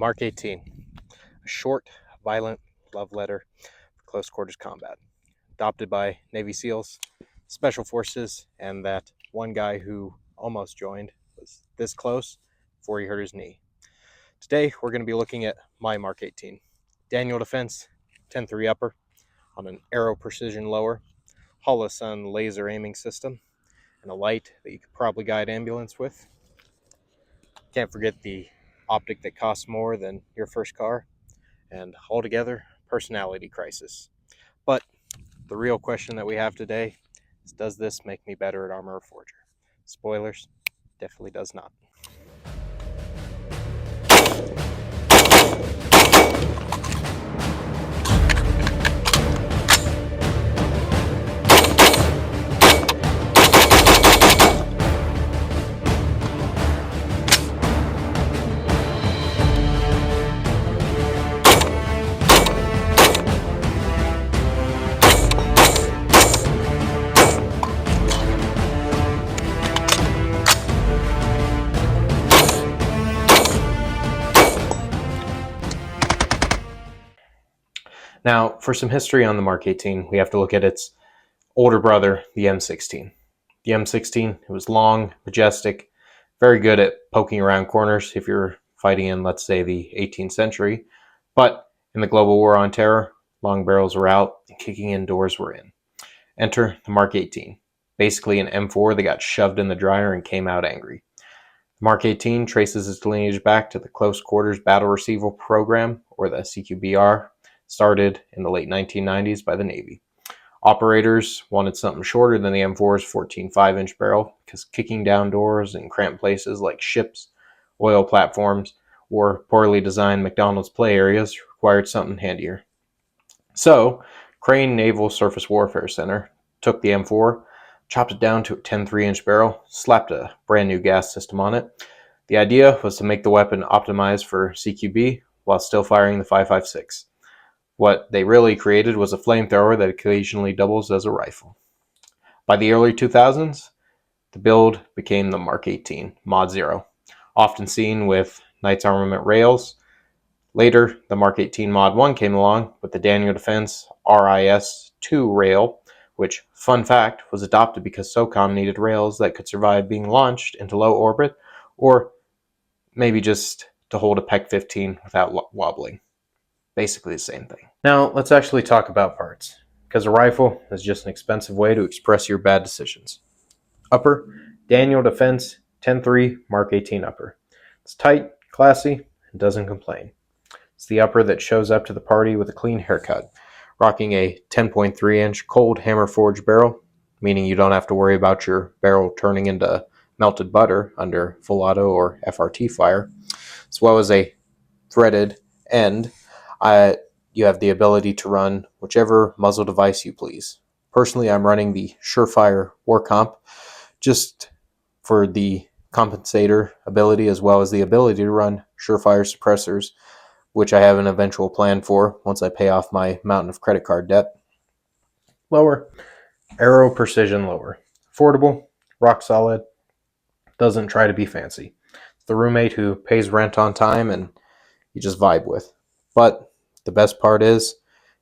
Mark 18, a short, violent love letter for close quarters combat, adopted by Navy SEALs, Special Forces, and that one guy who almost joined was this close before he hurt his knee. Today, we're going to be looking at my Mark 18, Daniel Defense 10-3 upper on an Aero Precision lower, Holosun laser aiming system, and a light that you could probably guide ambulance with. Can't forget the optic that costs more than your first car, and altogether, personality crisis. But the real question that we have today is, does this make me better at Armorer Forger? Spoilers, definitely does not. Now, for some history on the Mark 18, we have to look at its older brother, the M16. The M16, it was long, majestic, very good at poking around corners if you're fighting in, let's say, the 18th century. But in the global war on terror, long barrels were out and kicking in doors were in. Enter the Mark 18, basically an M4 that got shoved in the dryer and came out angry. The Mark 18 traces its lineage back to the Close Quarters Battle Receival Program, or the CQBR, started in the late 1990s by the Navy. Operators wanted something shorter than the M4's 14 5-inch barrel because kicking down doors in cramped places like ships, oil platforms, or poorly designed McDonald's play areas required something handier. So, Crane Naval Surface Warfare Center took the M4, chopped it down to a 10-3-inch barrel, slapped a brand new gas system on it. The idea was to make the weapon optimized for CQB while still firing the 5.56. What they really created was a flamethrower that occasionally doubles as a rifle. By the early 2000s, the build became the Mark 18 Mod 0, often seen with Knights Armament rails. Later, the Mark 18 Mod 1 came along with the Daniel Defense RIS-2 rail, which, fun fact, was adopted because SOCOM needed rails that could survive being launched into low orbit, or maybe just to hold a PEC-15 without wobbling. Basically the same thing. Now, let's actually talk about parts, because a rifle is just an expensive way to express your bad decisions. Upper, Daniel Defense 10-3 Mark 18 upper. It's tight, classy, and doesn't complain. It's the upper that shows up to the party with a clean haircut, rocking a 10.3-inch cold hammer forged barrel, meaning you don't have to worry about your barrel turning into melted butter under full auto or FRT fire, as well as a threaded end. You have the ability to run whichever muzzle device you please. Personally, I'm running the Surefire War Comp just for the compensator ability as well as the ability to run Surefire suppressors, which I have an eventual plan for once I pay off my mountain of credit card debt. Lower, Aero Precision lower. Affordable, rock solid, doesn't try to be fancy. It's the roommate who pays rent on time and you just vibe with. But the best part is,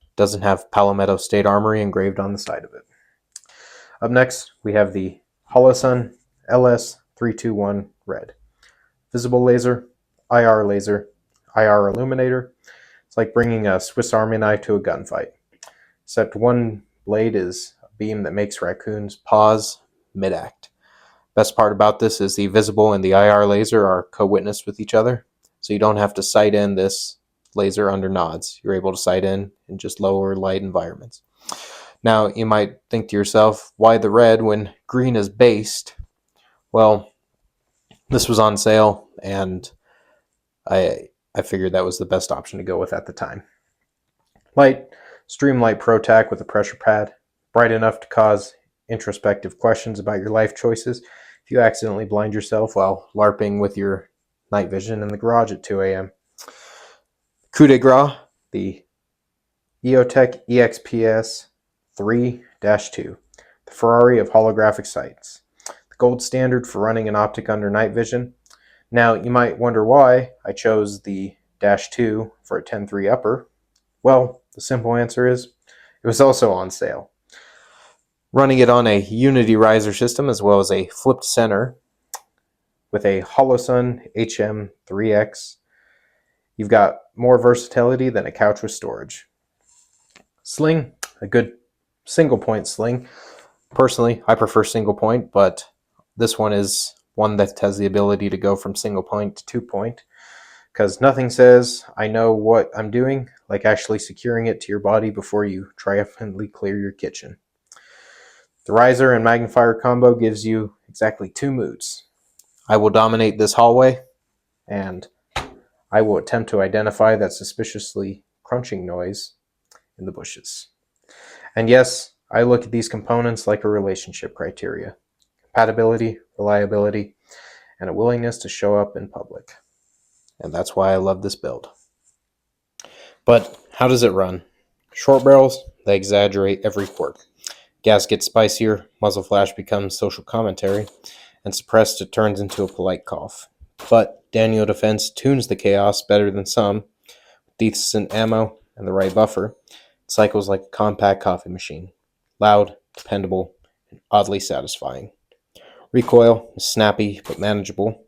it doesn't have Palmetto State Armory engraved on the side of it. Up next, we have the Holosun LS321 Red. Visible laser, IR illuminator. It's like bringing a Swiss Army knife to a gunfight. Except one blade is a beam that makes raccoons pause mid-act. Best part about this is the visible and the IR laser are co-witnessed with each other, so you don't have to sight in this laser under nods. You're able to sight in just lower light environments. Now, you might think to yourself, why the red when green is based? Well, this was on sale, and I figured that was the best option to go with at the time. Light, Streamlight Pro Tac with a pressure pad, bright enough to cause introspective questions about your life choices if you accidentally blind yourself while LARPing with your night vision in the garage at 2 a.m. Coup de grace, the EOTech EXPS 3-2, the Ferrari of holographic sights, the gold standard for running an optic under night vision. Now, you might wonder why I chose the 10-2 for a 10-3 upper? Well, the simple answer is it was also on sale. Running it on a Unity riser system as well as a flipped center with a Holosun HM3X, you've got more versatility than a couch with storage. Sling, a good single point sling. Personally, I prefer single point, but this one is one that has the ability to go from single point to 2-point, because nothing says I know what I'm doing like actually securing it to your body before you triumphantly clear your kitchen. The riser and magnifier combo gives you exactly 2 moods. I will dominate this hallway, and I will attempt to identify that suspiciously crunching noise in the bushes. And yes, I look at these components like a relationship criteria: compatibility, reliability, and a willingness to show up in public. And that's why I love this build. But how does it run? Short barrels, they exaggerate every quirk. Gas gets spicier, muzzle flash becomes social commentary, and suppressed it turns into a polite cough. But Daniel Defense tunes the chaos better than some. With decent ammo and the right buffer, it cycles like a compact coffee machine. Loud, dependable, and oddly satisfying. Recoil is snappy but manageable.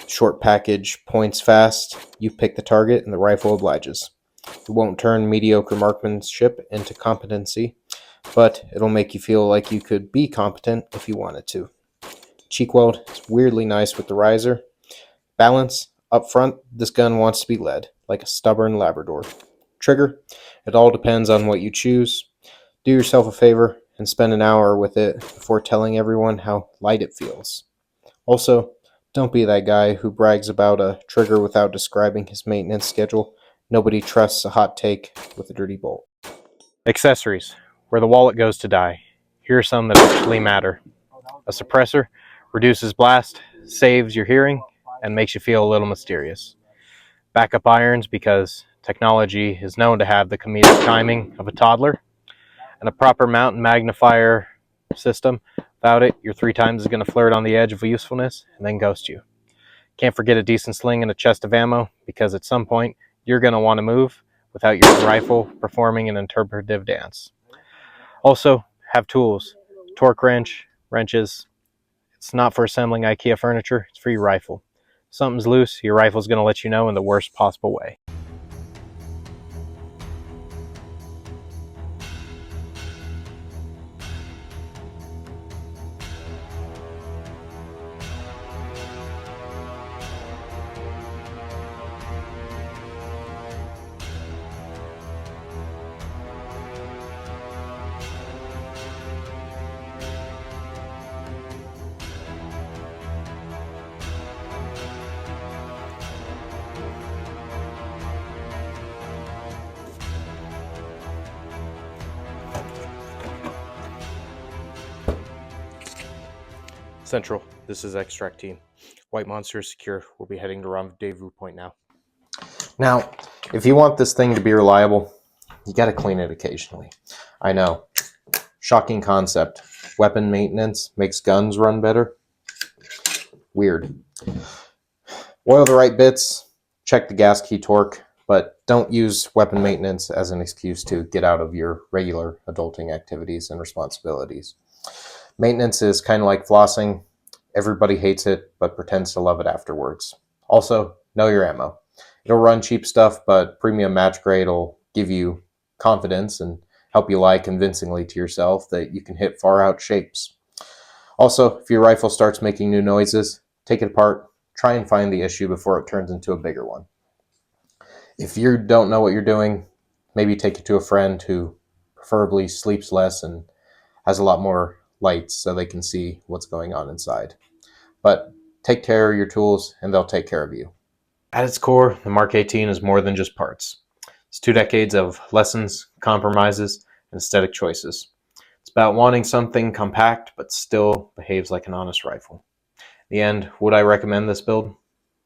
Short package points fast, you pick the target, and the rifle obliges. It won't turn mediocre marksmanship into competency, but it'll make you feel like you could be competent if you wanted to. Cheek weld is weirdly nice with the riser. Balance, up front, this gun wants to be led, like a stubborn Labrador. Trigger, it all depends on what you choose. Do yourself a favor and spend an hour with it before telling everyone how light it feels. Also, don't be that guy who brags about a trigger without describing his maintenance schedule. Nobody trusts a hot take with a dirty bolt. Accessories, where the wallet goes to die. Here are some that actually matter. A suppressor reduces blast, saves your hearing, and makes you feel a little mysterious. Backup irons, because technology is known to have the comedic timing of a toddler. And a proper mount and magnifier system. Without it, you're 3 times going to flirt on the edge of usefulness and then ghost you. Can't forget a decent sling and a chest of ammo, because at some point you're going to want to move without your rifle performing an interpretive dance. Also, have tools. Torque wrench, wrenches. It's not for assembling IKEA furniture, it's for your rifle. If something's loose, your rifle's going to let you know in the worst possible way. Central, this is Extract Team. White Monster is secure. We'll be heading to Rendezvous Point now. Now, if you want this thing to be reliable, you gotta clean it occasionally. I know. Shocking concept. Weapon maintenance makes guns run better. Weird. Oil the right bits, check the gas key torque, but don't use weapon maintenance as an excuse to get out of your regular adulting activities and responsibilities. Maintenance is kind of like flossing. Everybody hates it, but pretends to love it afterwards. Also, know your ammo. It'll run cheap stuff, but premium match grade will give you confidence and help you lie convincingly to yourself that you can hit far out shapes. Also, if your rifle starts making new noises, take it apart, try and find the issue before it turns into a bigger one. If you don't know what you're doing, maybe take it to a friend who preferably sleeps less and has a lot more lights so they can see what's going on inside. But take care of your tools and they'll take care of you. At its core, the Mark 18 is more than just parts. It's 2 decades of lessons, compromises, and aesthetic choices. It's about wanting something compact but still behaves like an honest rifle. In the end, would I recommend this build?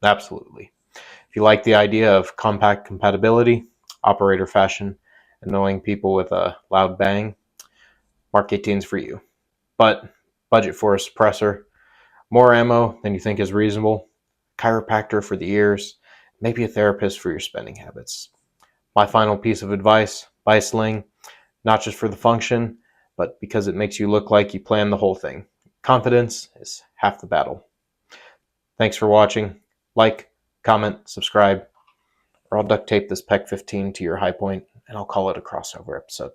Absolutely. If you like the idea of compact compatibility, operator fashion, and knowing people with a loud bang, Mark 18 is for you. But budget for a suppressor, more ammo than you think is reasonable, chiropractor for the ears, maybe a therapist for your spending habits. My final piece of advice: buy a sling, not just for the function, but because it makes you look like you planned the whole thing. Confidence is half the battle. Thanks for watching. Like, comment, subscribe, or I'll duct tape this PEC 15 to your high point and I'll call it a crossover episode.